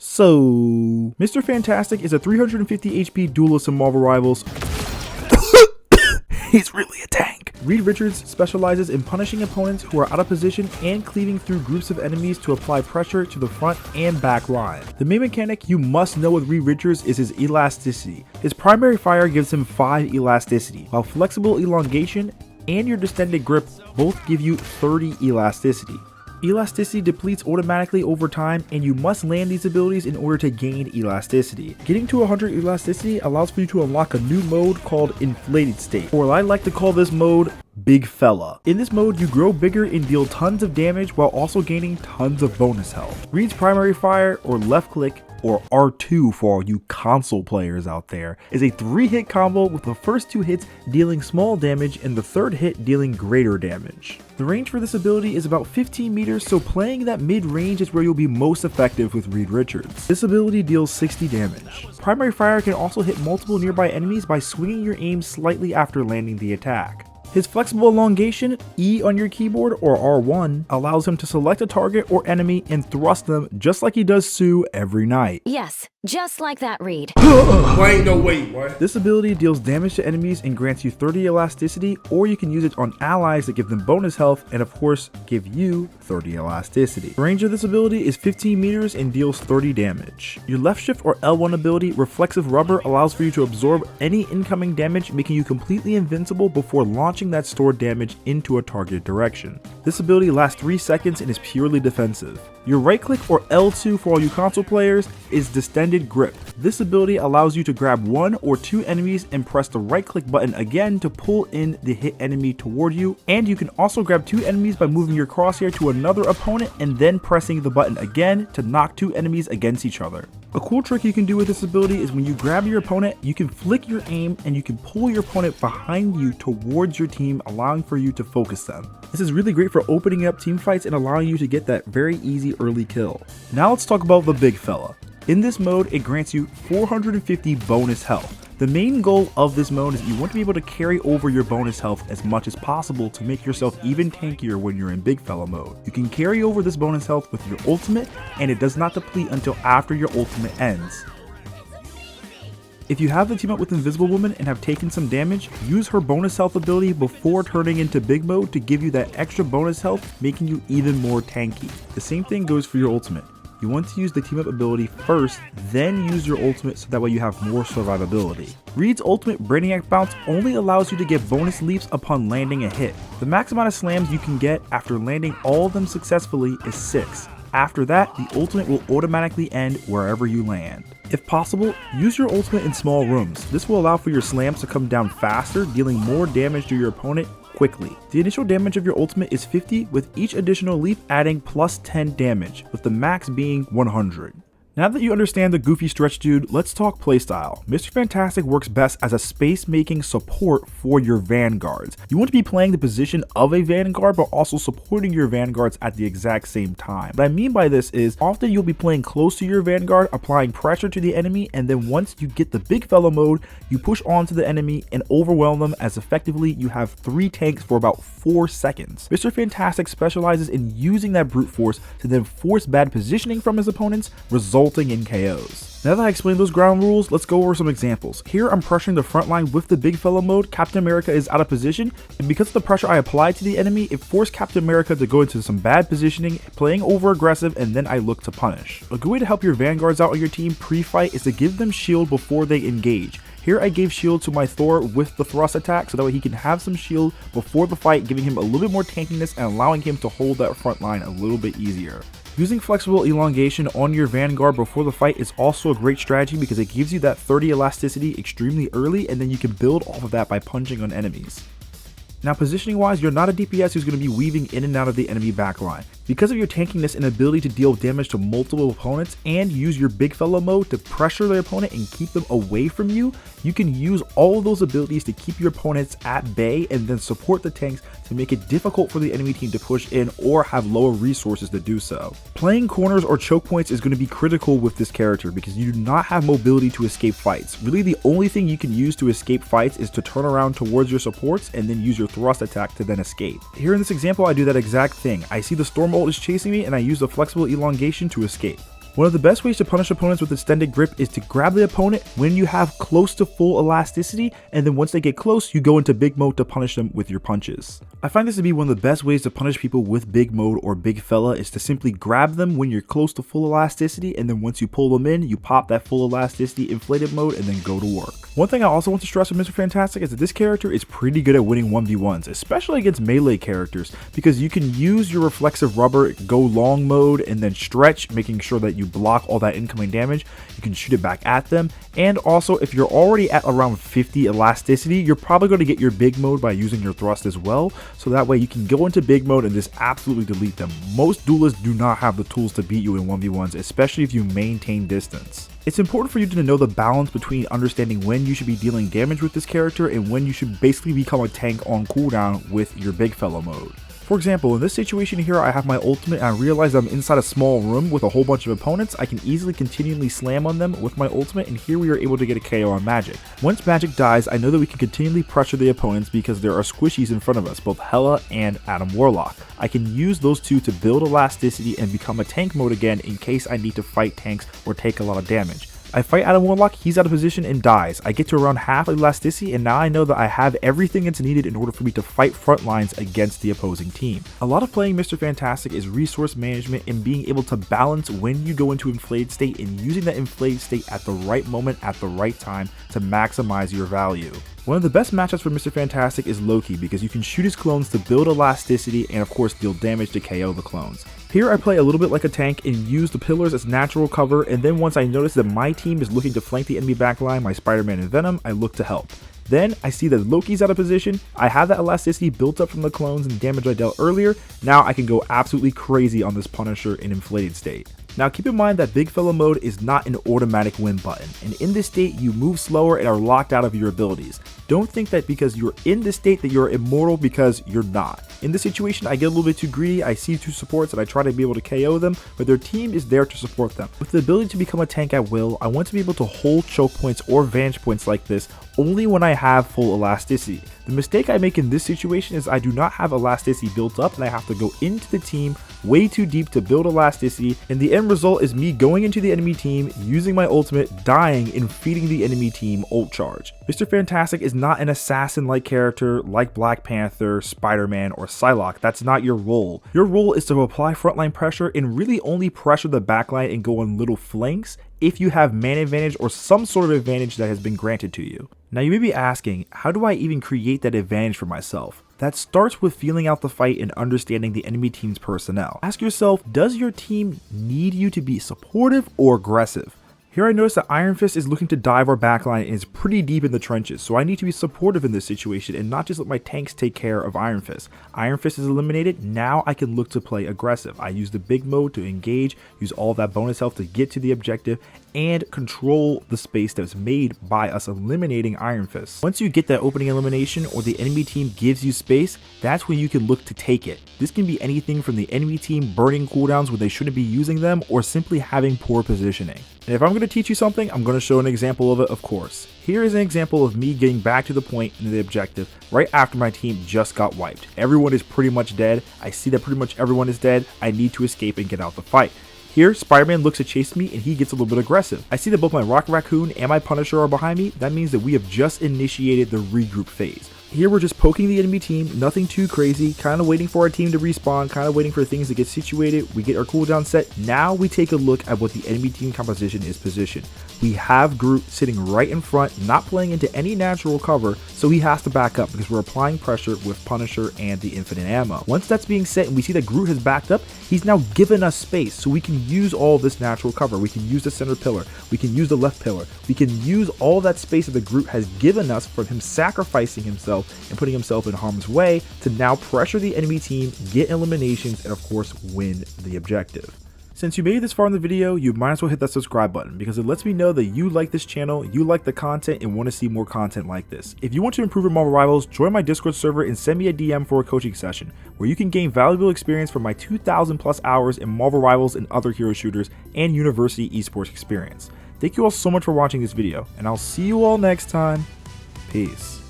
So, Mr. Fantastic is a 350 HP duelist in Marvel Rivals. He's really a tank. Reed Richards specializes in punishing opponents who are out of position and cleaving through groups of enemies to apply pressure to the front and back line. The main mechanic you must know with Reed Richards is his elasticity. His primary fire gives him 5 elasticity, while flexible elongation and your distended grip both give you 30 elasticity. Elasticity depletes automatically over time, and you must land these abilities in order to gain elasticity. Getting to 100 elasticity allows for you to unlock a new mode called Inflated State, or I like to call this mode Big Fella. In this mode, you grow bigger and deal tons of damage while also gaining tons of bonus health. Reed's primary fire, or left click, or R2 for all you console players out there, is a 3-hit combo with the first 2 hits dealing small damage and the 3rd hit dealing greater damage. The range for this ability is about 15 meters, so playing that mid-range is where you'll be most effective with Reed Richards. This ability deals 60 damage. Primary fire can also hit multiple nearby enemies by swinging your aim slightly after landing the attack. His flexible elongation, E on your keyboard or R1, allows him to select a target or enemy and thrust them just like he does Sue every night. Yes, just like that, Reed. Wait, no, wait, what? This ability deals damage to enemies and grants you 30 elasticity, or you can use it on allies that give them bonus health and of course give you 30 elasticity. The range of this ability is 15 meters and deals 30 damage. Your left shift or L1 ability, Reflexive Rubber, allows for you to absorb any incoming damage, making you completely invincible before launching that stored damage into a targeted direction. This ability lasts 3 seconds and is purely defensive. Your right click or L2 for all you console players is Distended Grip. This ability allows you to grab 1 or 2 enemies and press the right click button again to pull in the hit enemy toward you, and you can also grab 2 enemies by moving your crosshair to another opponent and then pressing the button again to knock 2 enemies against each other. A cool trick you can do with this ability is when you grab your opponent, you can flick your aim and you can pull your opponent behind you towards your team, allowing for you to focus them. This is really great for opening up team fights and allowing you to get that very easy early kill. Now let's talk about the Big Fella. In this mode, it grants you 450 bonus health. The main goal of this mode is you want to be able to carry over your bonus health as much as possible to make yourself even tankier when you're in Big Fella mode. You can carry over this bonus health with your ultimate, and it does not deplete until after your ultimate ends. If you have the team up with Invisible Woman and have taken some damage, use her bonus health ability before turning into big mode to give you that extra bonus health, making you even more tanky. The same thing goes for your ultimate. You want to use the team up ability first, then use your ultimate so that way you have more survivability. Reed's ultimate Brainiac Bounce only allows you to get bonus leaps upon landing a hit. The max amount of slams you can get after landing all of them successfully is 6. After that, the ultimate will automatically end wherever you land. If possible, use your ultimate in small rooms. This will allow for your slams to come down faster, dealing more damage to your opponent quickly. The initial damage of your ultimate is 50, with each additional leap adding plus 10 damage, with the max being 100. Now that you understand the goofy stretch dude, let's talk playstyle. Mr. Fantastic works best as a space-making support for your vanguards. You want to be playing the position of a vanguard, but also supporting your vanguards at the exact same time. What I mean by this is, often you'll be playing close to your vanguard, applying pressure to the enemy, and then once you get the Big Fella mode, you push onto the enemy and overwhelm them, as effectively you have 3 tanks for about 4 seconds. Mr. Fantastic specializes in using that brute force to then force bad positioning from his opponents, resulting in KOs. Now that I explained those ground rules, let's go over some examples. Here I'm pressuring the front line with the Big Fella mode. Captain America is out of position, and because of the pressure I applied to the enemy, it forced Captain America to go into some bad positioning, playing over aggressive, and then I look to punish. A good way to help your vanguards out on your team pre-fight is to give them shield before they engage. Here I gave shield to my Thor with the thrust attack so that way he can have some shield before the fight, giving him a little bit more tankiness and allowing him to hold that front line a little bit easier. Using flexible elongation on your vanguard before the fight is also a great strategy because it gives you that 30 elasticity extremely early, and then you can build off of that by punching on enemies. Now positioning wise, you're not a DPS who's going to be weaving in and out of the enemy backline. Because of your tankiness and ability to deal damage to multiple opponents and use your Big Fella mode to pressure the opponent and keep them away from you, you can use all of those abilities to keep your opponents at bay and then support the tanks to make it difficult for the enemy team to push in or have lower resources to do so. Playing corners or choke points is going to be critical with this character because you do not have mobility to escape fights. Really, the only thing you can use to escape fights is to turn around towards your supports and then use your thrust attack to then escape. Here in this example, I do that exact thing. I see the Storm ult is chasing me and I use the flexible elongation to escape. One of the best ways to punish opponents with extended grip is to grab the opponent when you have close to full elasticity, and then once they get close, you go into big mode to punish them with your punches. I find this to be one of the best ways to punish people with big mode or big fella is to simply grab them when you're close to full elasticity, and then once you pull them in, you pop that full elasticity inflated mode and then go to work. One thing I also want to stress with Mr. Fantastic is that this character is pretty good at winning 1v1s, especially against melee characters, because you can use your reflexive rubber, go long mode, and then stretch, making sure that you block all that incoming damage. You can shoot it back at them, and also if you're already at around 50 elasticity, you're probably going to get your big mode by using your thrust as well, so that way you can go into big mode and just absolutely delete them. Most duelists do not have the tools to beat you in 1v1s, especially if you maintain distance. It's important for you to know the balance between understanding when you should be dealing damage with this character and when you should basically become a tank on cooldown with your big fella mode. For example, in this situation here, I have my ultimate and I realize I'm inside a small room with a whole bunch of opponents. I can easily continually slam on them with my ultimate, and here we are able to get a KO on Magic. Once Magic dies, I know that we can continually pressure the opponents because there are squishies in front of us, both Hela and Adam Warlock. I can use those two to build elasticity and become a tank mode again in case I need to fight tanks or take a lot of damage. I fight Adam Warlock, he's out of position and dies. I get to around half elasticity, and now I know that I have everything that's needed in order for me to fight front lines against the opposing team. A lot of playing Mr. Fantastic is resource management and being able to balance when you go into inflated state and using that inflated state at the right moment at the right time to maximize your value. One of the best matchups for Mr. Fantastic is Loki because you can shoot his clones to build elasticity and of course deal damage to KO the clones. Here I play a little bit like a tank and use the pillars as natural cover, and then once I notice that my team is looking to flank the enemy backline, my Spider-Man and Venom, I look to help. Then I see that Loki's out of position, I have that elasticity built up from the clones and damage I dealt earlier, now I can go absolutely crazy on this Punisher in inflated state. Now keep in mind that big fella mode is not an automatic win button, and in this state you move slower and are locked out of your abilities. Don't think that because you're in this state that you're immortal, because you're not. In this situation I get a little bit too greedy, I see two supports and I try to be able to KO them, but their team is there to support them. With the ability to become a tank at will, I want to be able to hold choke points or vantage points like this only when I have full elasticity. The mistake I make in this situation is I do not have elasticity built up and I have to go into the team way too deep to build elasticity, and the end result is me going into the enemy team, using my ultimate, dying, and feeding the enemy team ult charge. Mr. Fantastic is not an assassin-like character like Black Panther, Spider-Man, or Psylocke. That's not your role. Your role is to apply frontline pressure and really only pressure the backline and go on little flanks if you have man advantage or some sort of advantage that has been granted to you. Now you may be asking, how do I even create that advantage for myself? That starts with feeling out the fight and understanding the enemy team's personnel. Ask yourself, does your team need you to be supportive or aggressive? Here I notice that Iron Fist is looking to dive our backline and is pretty deep in the trenches, so I need to be supportive in this situation and not just let my tanks take care of Iron Fist. Iron Fist is eliminated, now I can look to play aggressive. I use the big mode to engage, use all of that bonus health to get to the objective, and control the space that's made by us eliminating Iron Fist. Once you get that opening elimination or the enemy team gives you space, that's when you can look to take it. This can be anything from the enemy team burning cooldowns when they shouldn't be using them, or simply having poor positioning. And if I'm going to teach you something, I'm going to show an example of it, of course. Here is an example of me getting back to the point in the objective right after my team just got wiped. Everyone is pretty much dead. I see that pretty much everyone is dead. I need to escape and get out the fight. Here, Spider-Man looks to chase me and he gets a little bit aggressive. I see that both my Rocket Raccoon and my Punisher are behind me. That means that we have just initiated the regroup phase. Here we're just poking the enemy team, nothing too crazy, kind of waiting for our team to respawn, kind of waiting for things to get situated. We get our cooldown set. Now we take a look at what the enemy team composition is positioned. We have Groot sitting right in front, not playing into any natural cover, so he has to back up because we're applying pressure with Punisher and the infinite ammo. Once that's being set and we see that Groot has backed up, he's now given us space so we can use all this natural cover. We can use the center pillar, we can use the left pillar, we can use all that space that the Groot has given us from him sacrificing himself and putting himself in harm's way to now pressure the enemy team, get eliminations, and of course win the objective. Since you made it this far in the video, you might as well hit that subscribe button because it lets me know that you like this channel, you like the content, and want to see more content like this. If you want to improve your Marvel Rivals, join my Discord server and send me a DM for a coaching session where you can gain valuable experience from my 2,000 plus hours in Marvel Rivals and other hero shooters and university esports experience. Thank you all so much for watching this video, and I'll see you all next time. Peace.